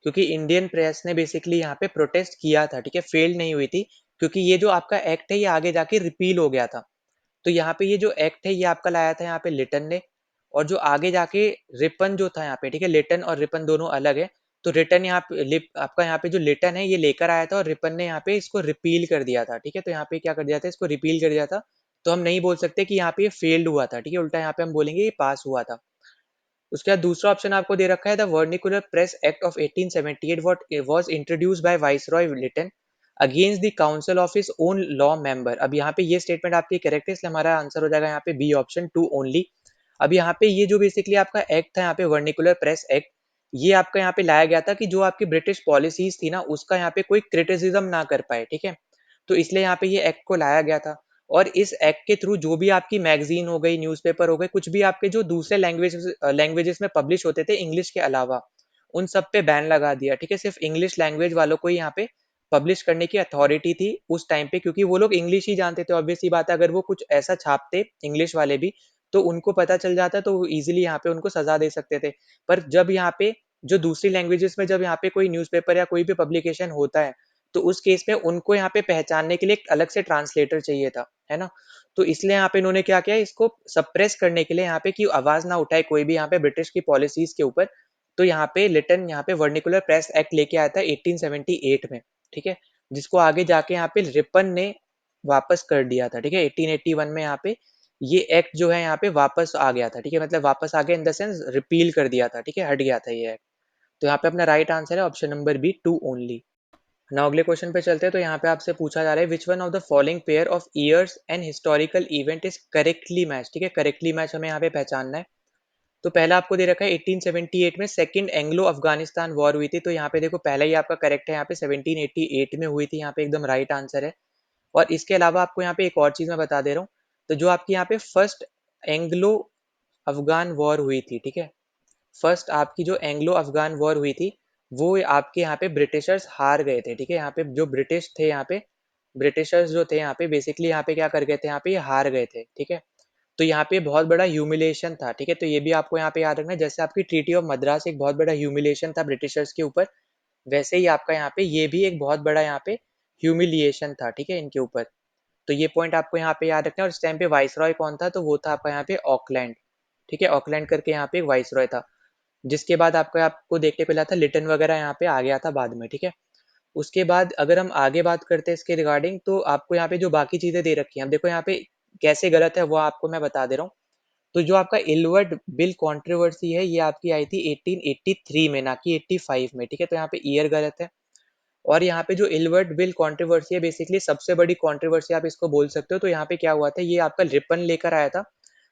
क्योंकि इंडियन प्रेस ने बेसिकली यहाँ पे प्रोटेस्ट किया था, ठीक है, फेल नहीं हुई थी, क्योंकि ये जो आपका एक्ट है ये आगे जाके रिपील हो गया था। तो यहाँ पे ये जो एक्ट है ये आपका लाया था यहाँ पे लिटन ने, और जो आगे जाके रिपन जो था यहाँ पे, ठीक है, लिटन और रिपन दोनों अलग है। तो रिटन यहाँ पे आपका यहाँ पे जो लिटन है ये लेकर आया था, और रिपन ने यहाँ पे इसको रिपील कर दिया था, ठीक है। तो यहाँ पे क्या कर दिया था, इसको रिपील कर दिया था। तो हम नहीं बोल सकते कि यहाँ पे ये फेल्ड हुआ था, ठीक है, उल्टा यहाँ पे हम बोलेंगे ये पास हुआ था। उसके बाद दूसरा ऑप्शन आपको दे रखा है, the vernacular press act of 1878 what was introduced by viceroy Lytton against the council of his own law member. अब यहाँ पे ये स्टेटमेंट आपकी करेक्ट है, इसलिए हमारा आंसर हो जाएगा यहाँ पे बी ऑप्शन 2 ओनली। अब यहाँ पे ये जो बेसिकली आपका एक्ट था यहाँ पे वर्निकुलर प्रेस एक्ट, ये आपका यहाँ पे लाया गया था कि जो आपकी ब्रिटिश पॉलिसीज थी ना उसका यहाँ पे कोई क्रिटिसिज्म ना कर पाए, ठीक है। तो इसलिए यहाँ पे ये एक्ट को लाया गया था, और इस एक्ट के थ्रू जो भी आपकी मैगजीन हो गई, न्यूज़पेपर हो गए, कुछ भी आपके जो दूसरे लैंग्वेजेस में पब्लिश होते थे इंग्लिश के अलावा, उन सब पे बैन लगा दिया, ठीक है। सिर्फ इंग्लिश लैंग्वेज वालों को ही यहाँ पे पब्लिश करने की अथॉरिटी थी उस टाइम पे, क्योंकि वो लोग इंग्लिश ही जानते थे। ऑब्वियस सी बात है, अगर वो कुछ ऐसा छापते इंग्लिश वाले भी तो उनको पता चल जाता, तो वो ईजिली यहाँ पे उनको सजा दे सकते थे। पर जब यहाँ पे जो दूसरी लैंग्वेजेस में जब यहाँ पे कोई न्यूज़पेपर या कोई भी पब्लिकेशन होता है, तो उस केस में उनको यहाँ पे पहचानने के लिए एक अलग से ट्रांसलेटर चाहिए था, है ना? तो इसलिए यहाँ पे इन्होंने क्या किया, इसको सप्रेस करने के लिए यहाँ पे कि आवाज ना उठाए कोई भी यहाँ पे ब्रिटिश की पॉलिसीज के ऊपर, तो यहाँ पे लिटन यहाँ पे वर्निकुलर प्रेस एक्ट लेके आया था 1878 में, ठीक है, जिसको आगे जाके यहाँ पे रिपन ने वापस कर दिया था, ठीक है। 1881 में यहाँ पे ये एक्ट जो है यहाँ पे वापस आ गया था, ठीक है, मतलब वापस आ गया इन द सेंस रिपील कर दिया था, ठीक है, हट गया था ये एक्ट। तो यहाँ पे अपना राइट आंसर है option number B 2 only. Now अगले क्वेश्चन पे चलते हैं। तो यहाँ पे आपसे पूछा जा रहा है, which one of the following pair of years and historical event is correctly match, ठीक है, करेक्टली मैच हमें यहाँ पे पहचानना है। तो पहला आपको दे रखा है 1878 में सेकंड एंग्लो अफगानिस्तान वॉर हुई थी। तो यहाँ पे देखो पहला ही आपका करेक्ट है, यहाँ पे 1788 में हुई थी, यहाँ पे एकदम राइट आंसर है। और इसके अलावा आपको यहाँ पे एक और चीज मैं बता दे रहा हूँ। तो जो आपकी यहाँ पे फर्स्ट एंग्लो अफगान वॉर हुई थी, ठीक है, फर्स्ट आपकी जो एंग्लो अफगान वॉर हुई थी, वो आपके यहाँ पे ब्रिटिशर्स हार गए थे, ठीक है। यहाँ पे जो ब्रिटिश थे, यहाँ पे ब्रिटिशर्स जो थे यहाँ पे बेसिकली यहाँ पे क्या कर गए थे, यहाँ पे ये हार गए थे, ठीक है। तो यहाँ पे बहुत बड़ा ह्यूमिलेशन था, ठीक है। तो ये भी आपको यहाँ पे याद रखना है, जैसे आपकी ट्रीटी ऑफ मद्रास एक बहुत बड़ा ह्यूमिलेशन था ब्रिटिशर्स के ऊपर, वैसे ही आपका यहाँ पे ये भी एक बहुत बड़ा यहाँ पे ह्यूमिलिएशन था, ठीक है, इनके ऊपर। तो ये पॉइंट आपको यहाँ पे याद रखना है। और इस टाइम पे वाइसरॉय कौन था, तो वो था आपका यहाँ पे ऑकलैंड, ठीक है, ऑकलैंड करके यहाँ पे एक वाइसरॉय था। जिसके बाद आपको देखने को मिला था लिटन वगैरह यहाँ पे आ गया था बाद में, ठीक है। उसके बाद अगर हम आगे बात करते हैं इसके रिगार्डिंग, तो आपको यहाँ पे जो बाकी चीजें दे रखी हैं, अब देखो यहाँ पे कैसे गलत है वो आपको मैं बता दे रहा हूँ। तो जो आपका इलवर्ट बिल कंट्रोवर्सी है ये आपकी आई थी 1883 में, ना कि 85 में, ठीक है। तो यहाँ पे ईयर गलत है। और यहाँ पे जो इलवर्ट बिल कंट्रोवर्सी है बेसिकली सबसे बड़ी कंट्रोवर्सी आप इसको बोल सकते हो। तो यहाँ पे क्या हुआ था, ये आपका रिपन लेकर आया था।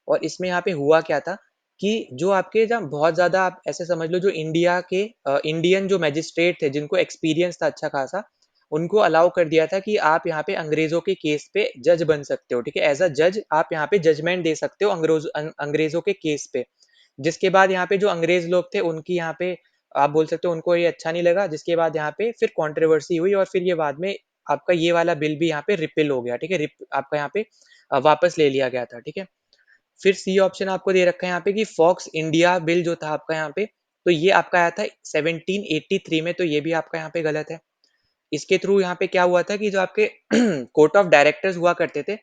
और इसमें यहाँ पे हुआ क्या था कि जो आपके जब बहुत ज्यादा आप ऐसे समझ लो, जो इंडिया के इंडियन जो मैजिस्ट्रेट थे जिनको एक्सपीरियंस था अच्छा खासा, उनको अलाउ कर दिया था कि आप यहाँ पे अंग्रेजों के केस पे जज बन सकते हो, ठीक है, एज अ जज आप यहाँ पे जजमेंट दे सकते हो अंग्रेजों के केस पे। जिसके बाद यहाँ पे जो अंग्रेज लोग थे उनकी यहाँ पे आप बोल सकते हो उनको ये अच्छा नहीं लगा, जिसके बाद यहाँ पे फिर कंट्रोवर्सी हुई, और फिर ये बाद में आपका ये वाला बिल भी यहाँ पे रिपेल हो गया, ठीक है, आपका यहाँ पे वापस ले लिया गया था, ठीक है। फिर सी ऑप्शन आपको दे रखा है यहाँ पे कि फॉक्स इंडिया बिल जो था आपका यहाँ पे, तो ये आपका आया था 1783 में, तो ये भी आपका यहाँ पे गलत है। इसके थ्रू यहाँ पे क्या हुआ था कि जो आपके कोर्ट ऑफ डायरेक्टर्स हुआ करते थे,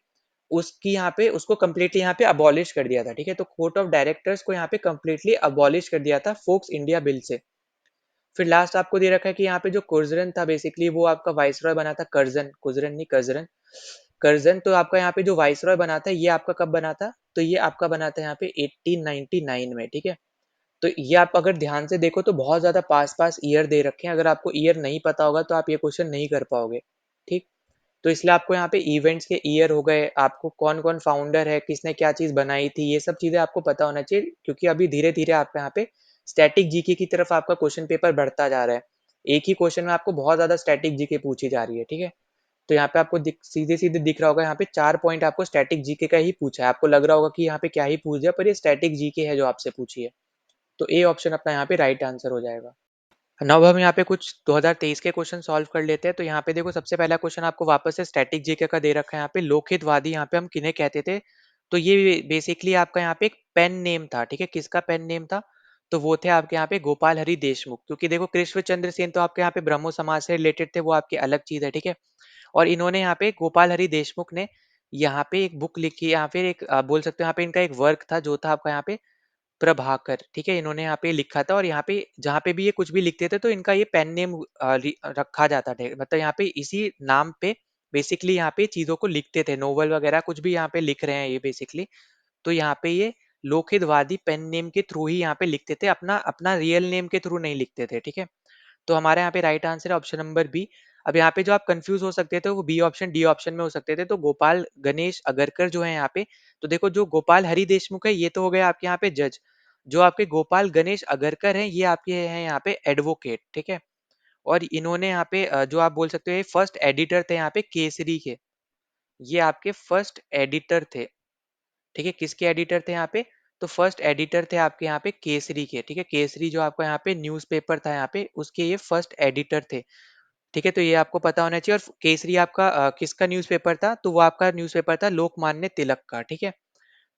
उसकी यहाँ पे उसको कम्प्लीटली यहाँ पे अबॉलिश कर दिया था, ठीक है। तो कोर्ट ऑफ डायरेक्टर्स को यहाँ पे कम्प्लीटली अबॉलिश कर दिया था फोक्स इंडिया बिल से। फिर लास्ट आपको दे रखा है कि यहाँ पे जो कुर्जरन था बेसिकली वो आपका वाइसरॉय बना था, कर्जन, कुजरन नहीं कर्जन, कर्जन। तो आपका यहाँ पे जो वाइसरॉय बना था ये आपका कब बना था, तो ये आपका बना था यहाँ पे 1899 में, ठीक है। तो ये आप अगर ध्यान से देखो तो बहुत ज्यादा पास पास ईयर दे रखे हैं, अगर आपको ईयर नहीं पता होगा तो आप ये क्वेश्चन नहीं कर पाओगे, ठीक। तो इसलिए आपको यहाँ पे इवेंट्स के ईयर हो गए, आपको कौन कौन फाउंडर है, किसने क्या चीज बनाई थी, ये सब चीजें आपको पता होना चाहिए, क्योंकि अभी धीरे धीरे आपका यहाँ पे स्टैटिक जीके की तरफ आपका क्वेश्चन पेपर बढ़ता जा रहा है। एक ही क्वेश्चन में आपको बहुत ज्यादा स्टैटिक जीके पूछी जा रही है, ठीक है। तो यहाँ पे आपको सीधे सीधे दिख रहा होगा, यहाँ पे 4 पॉइंट आपको स्टैटिक जीके का ही पूछा है। आपको लग रहा होगा कि यहाँ पे क्या ही पूछ दिया, पर ये स्टैटिक जीके है जो आपसे पूछी है। तो ए ऑप्शन अपना यहाँ पे राइट आंसर हो जाएगा। अब हम यहाँ पे कुछ 2023 के क्वेश्चन सॉल्व कर लेते हैं। तो यहाँ पे देखो सबसे पहला क्वेश्चन आपको वापस से स्टैटिक जीके का दे रखा है। यहाँ पे लोकहितवादी यहाँ पे हम किन्हें कहते थे, तो ये बेसिकली आपका यहाँ पे एक पेन नेम था, ठीक है, किसका पेन नेम था, तो वो थे आपके यहाँ पे गोपाल हरि देशमुख, क्योंकि देखो कृष्णचंद्र सेन तो आपके यहाँ पे ब्रह्मो समाज से रिलेटेड थे, वो आपकी अलग चीज है, ठीक है। और इन्होंने यहाँ पे गोपाल हरि देशमुख ने यहाँ पे एक बुक लिखी, या फिर एक बोल सकते हो यहाँ पे इनका एक वर्क था जो था आपका यहाँ पे प्रभाकर, ठीक है। इन्होंने यहाँ पे लिखा था, और यहाँ पे जहाँ पे भी ये कुछ भी लिखते थे तो इनका ये पेन नेम रखा जाता था, मतलब यहाँ पे इसी नाम पे बेसिकली यहाँ पे चीजों को लिखते थे, नोवेल वगैरह कुछ भी यहाँ पे लिख रहे हैं ये बेसिकली। तो यहाँ पे ये लोकहितवादी पेन नेम के थ्रू ही यहाँ पे लिखते थे, अपना अपना रियल नेम के थ्रू नहीं लिखते थे, ठीक है। तो हमारे यहाँ पे राइट आंसर है ऑप्शन नंबर बी। अब यहाँ पे जो आप कंफ्यूज हो सकते थे वो बी ऑप्शन डी ऑप्शन में हो सकते थे, तो गोपाल गणेश अगरकर जो है यहाँ पे, तो देखो जो गोपाल हरि देशमुख है ये तो हो गए आपके यहाँ पे जज, जो आपके गोपाल गणेश अगरकर हैं ये आपके हैं यहाँ पे एडवोकेट, ठीक है। और इन्होंने यहाँ पे जो आप बोल सकते हो फर्स्ट एडिटर थे यहाँ पे केसरी के, ये आपके फर्स्ट एडिटर थे, ठीक है। किसके एडिटर थे यहाँ पे, तो फर्स्ट एडिटर थे आपके यहाँ पे केसरी के, ठीक है। केसरी जो आपका यहाँ पे न्यूज़पेपर था यहाँ पे, उसके ये फर्स्ट एडिटर थे, ठीक है। तो ये आपको पता होना चाहिए। और केसरी आपका किसका न्यूज़पेपर था, तो वो आपका न्यूज़पेपर था लोकमान्य तिलक का, ठीक है।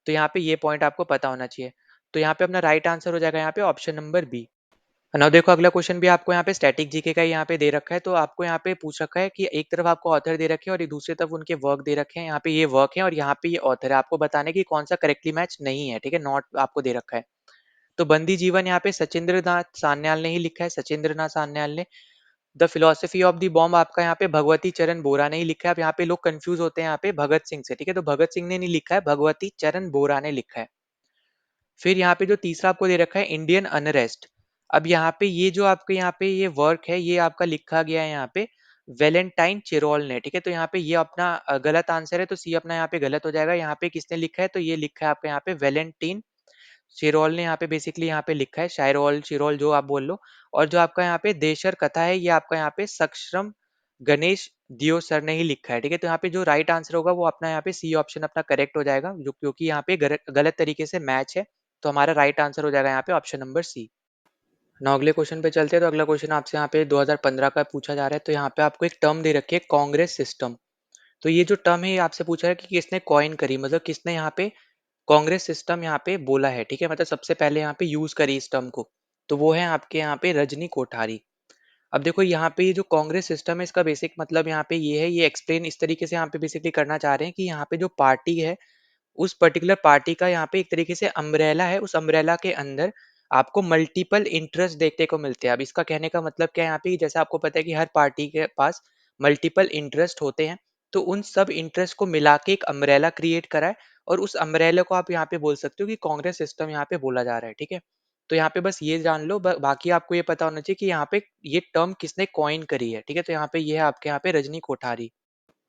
तो यहाँ पे ये पॉइंट आपको पता होना चाहिए। तो यहाँ पे अपना राइट आंसर हो जाएगा यहाँ पे ऑप्शन नंबर बी। नाउ देखो अगला क्वेश्चन भी आपको यहाँ पे स्टैटिक जीके का यहाँ पे दे रखा है, तो आपको यहाँ पे पूछ रखा है कि एक तरफ आपको ऑथर दे रखे हैं और एक दूसरी तरफ उनके वर्क दे रखे हैं, यहाँ पे ये वर्क है और यहाँ पे ये ऑथर है, आपको बताने की कौन सा करेक्टली मैच नहीं है, ठीक है। नॉट आपको दे रखा है। तो बंदी जीवन यहाँ पे सचिंद्र नाथ सान्याल ने ही लिखा है, सचिंद्र नाथ सान्याल ने। The philosophy of the bomb आपका यहाँ पे भगवती चरण बोरा ने ही लिखा है। अब यहाँ पे लोग कंफ्यूज होते हैं यहाँ पे भगत सिंह से, ठीक है। तो भगत सिंह ने नहीं लिखा है, भगवती चरण बोरा ने लिखा है। फिर यहाँ पे जो तीसरा आपको दे रखा है इंडियन अनरेस्ट, अब यहाँ पे ये जो आपके यहाँ पे ये वर्क है ये आपका लिखा गया है यहाँ पे वेलेंटाइन चिरोल ने, ठीक है। तो यहाँ पे ये अपना गलत आंसर है, तो सी अपना यहाँ पे गलत हो जाएगा। यहाँ पे किसने लिखा है, तो ये लिखा है आपका यहाँ पे वेलेंटीन चिरोल ने यहाँ पे बेसिकली यहाँ पे लिखा है, शायरोल चिरोल जो आप बोल लो। और जो आपका यहाँ पे देशर कथा है ये आपका यहाँ पे सक्षरम गणेश दियो सर ने ही लिखा है, ठीक है। तो यहाँ पे जो राइट आंसर होगा वो अपना यहाँ पे सी ऑप्शन अपना करेक्ट हो जाएगा, जो क्योंकि यहाँ पे गलत तरीके से मैच है। तो हमारा राइट आंसर हो जाएगा यहाँ पे ऑप्शन नंबर सी। ना अगले क्वेश्चन पे चलते हैं। तो अगला क्वेश्चन आपसे यहाँ पे 2015 का पूछा जा रहा है। तो यहाँ पे आपको एक टर्म दे रखी है कांग्रेस सिस्टम। तो ये जो टर्म है ये आपसे पूछा है कि किसने कॉइन करी, मतलब किसने यहाँ पे कांग्रेस सिस्टम यहाँ पे बोला है, ठीक है। मतलब सबसे पहले यहाँ पे यूज करी इस टर्म को, तो वो है आपके यहाँ पे रजनी कोठारी। अब देखो यहाँ पे ये जो कांग्रेस सिस्टम है इसका बेसिक मतलब यहाँ पे ये है, ये एक्सप्लेन इस तरीके से यहाँ पे बेसिकली करना चाह रहे हैं कि यहाँ पे जो पार्टी है उस पर्टिकुलर पार्टी का यहाँ पे एक तरीके से अम्ब्रेला है, उस अम्ब्रेला के अंदर आपको मल्टीपल इंटरेस्ट देखने को मिलते हैं। अब इसका कहने का मतलब क्या है यहाँ पे, जैसे आपको पता है कि हर पार्टी के पास मल्टीपल इंटरेस्ट होते हैं, तो उन सब इंटरेस्ट को मिला के एक अम्ब्रेला क्रिएट करा है, और उस अम्ब्रेला को आप यहाँ पे बोल सकते हो कि कांग्रेस सिस्टम यहाँ पे बोला जा रहा है, ठीक है। तो यहाँ पे बस ये जान लो, बाकी आपको ये पता होना चाहिए कि यहाँ पे ये टर्म किसने कॉइन करी है, ठीक है। तो यहाँ पे ये है आपके यहाँ पे रजनी कोठारी।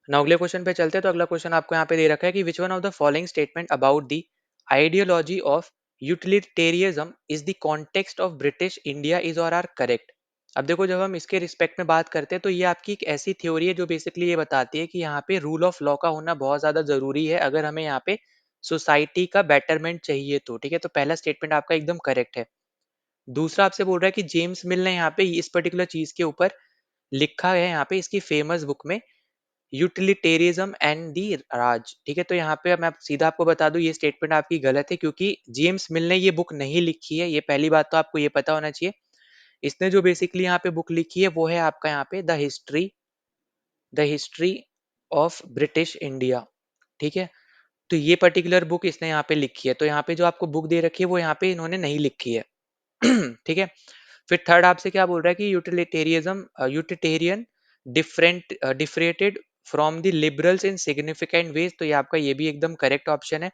नाउ अगले क्वेश्चन पे चलते हैं। तो अगला क्वेश्चन आपको यहाँ पे दे रखा है कि which one of the following statement about the ideology of utilitarianism is the context of British India is or are correct. अब देखो जब हम इसके रिस्पेक्ट में बात करते हैं तो ये आपकी एक ऐसी थ्योरी है जो बेसिकली ये बताती है कि यहाँ पे रूल ऑफ लॉ का होना बहुत ज्यादा जरूरी है अगर हमें यहाँ पे सोसाइटी का बेटरमेंट चाहिए तो, ठीक है। तो पहला स्टेटमेंट आपका एकदम करेक्ट है। दूसरा आपसे बोल रहा है कि जेम्स मिल ने यहाँ पे इस पर्टिकुलर चीज के ऊपर लिखा है यहाँ पे इसकी फेमस बुक में यूटिलिटेरिज्म एंड दी राज, ठीक है। तो यहाँ पे मैं सीधा आपको बता दूं ये स्टेटमेंट आपकी गलत है, क्योंकि जेम्स मिल ने ये बुक नहीं लिखी है, ये पहली बात तो आपको ये पता होना चाहिए। इसने जो बेसिकली यहाँ पे बुक लिखी है वो है आपका यहाँ पे the history of British India, ठीक है। तो ये पर्टिकुलर बुक इसने यहाँ पे लिखी है, तो यहाँ पे जो आपको बुक दे रखी है वो यहाँ पे इन्होंने नहीं लिखी है। ठीक है। फिर थर्ड आपसे क्या बोल रहा है कि utilitarian differed from the liberals in significant ways, तो ये आपका ये भी एकदम करेक्ट ऑप्शन है।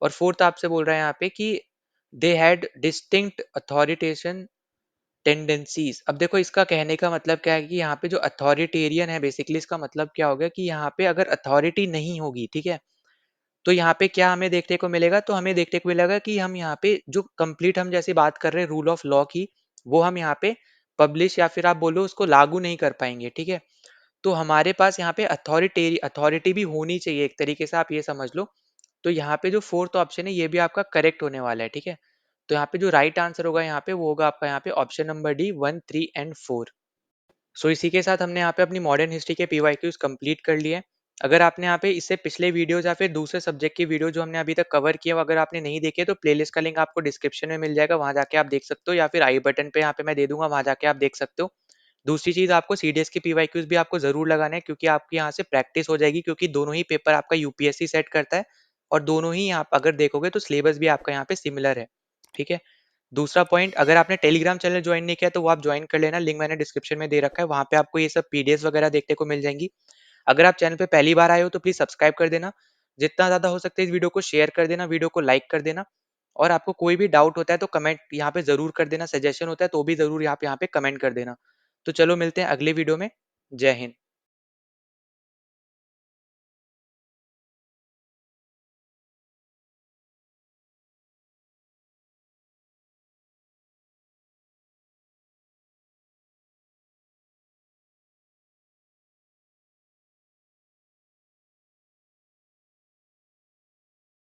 और फोर्थ आपसे बोल रहा है यहाँ पे कि दे हैड डिस्टिंक्ट अथॉरिटेशन टेंडेंसीज। अब देखो इसका कहने का मतलब क्या है कि यहाँ पे जो अथॉरिटेरियन है बेसिकली इसका मतलब क्या होगा कि यहाँ पे अगर अथॉरिटी नहीं होगी, ठीक है, तो यहाँ पे क्या हमें देखने को मिलेगा, तो हमें देखने को मिलेगा कि हम यहाँ पे जो कंप्लीट हम जैसे बात कर रहे हैं रूल ऑफ लॉ की, वो हम यहाँ पे पब्लिश या फिर आप बोलो उसको लागू नहीं कर पाएंगे, ठीक है। तो हमारे पास यहाँ पे अथॉरिटी भी होनी चाहिए एक तरीके से, आप ये समझ लो। तो यहाँ पे जो फोर्थ ऑप्शन है ये भी आपका करेक्ट होने वाला है, ठीक है। तो यहाँ पे जो राइट आंसर होगा यहाँ पे वो होगा आपका यहाँ पे ऑप्शन नंबर डी 1, 3 एंड 4। सो इसी के साथ हमने यहाँ पे अपनी मॉडर्न हिस्ट्री के पीवाईक्यूज कंप्लीट कर लिए। अगर आपने यहाँ पे इससे पिछले वीडियोज़ या फिर दूसरे सब्जेक्ट की वीडियो जो हमने अभी तक कवर किया, अगर आपने नहीं देखे तो प्लेलिस्ट का लिंक आपको डिस्क्रिप्शन में मिल जाएगा, वहाँ जाके आप देख सकते हो, या फिर आई बटन पे यहाँ पे मैं दे दूँगा, वहाँ जाके आप देख सकते हो। दूसरी चीज़, आपको सीडीएस के पीवाईक्यूज़ भी आपको ज़रूर लगाने हैं, क्योंकि आपकी यहाँ से प्रैक्टिस हो जाएगी, क्योंकि दोनों ही पेपर आपका यूपीएससी सेट करता है और दोनों ही आप अगर देखोगे तो सिलेबस भी आपका यहाँ पे सिमिलर है। ठीक है? दूसरा पॉइंट, अगर आपने टेलीग्राम चैनल ज्वाइन नहीं किया तो वो आप ज्वाइन कर लेना, लिंक मैंने डिस्क्रिप्शन में दे रखा है, वहाँ पे आपको ये सब पीडीएफ वगैरह देखने को मिल जाएंगी। अगर आप चैनल पे पहली बार आए हो तो प्लीज सब्सक्राइब कर देना, जितना ज्यादा हो सकता है इस वीडियो को शेयर कर देना, वीडियो को लाइक कर देना, और आपको कोई भी डाउट होता है तो कमेंट यहाँ पे जरूर कर देना, सजेशन होता है तो भी जरूर यहाँ पे कमेंट कर देना। तो चलो मिलते हैं अगले वीडियो में। जय हिंद।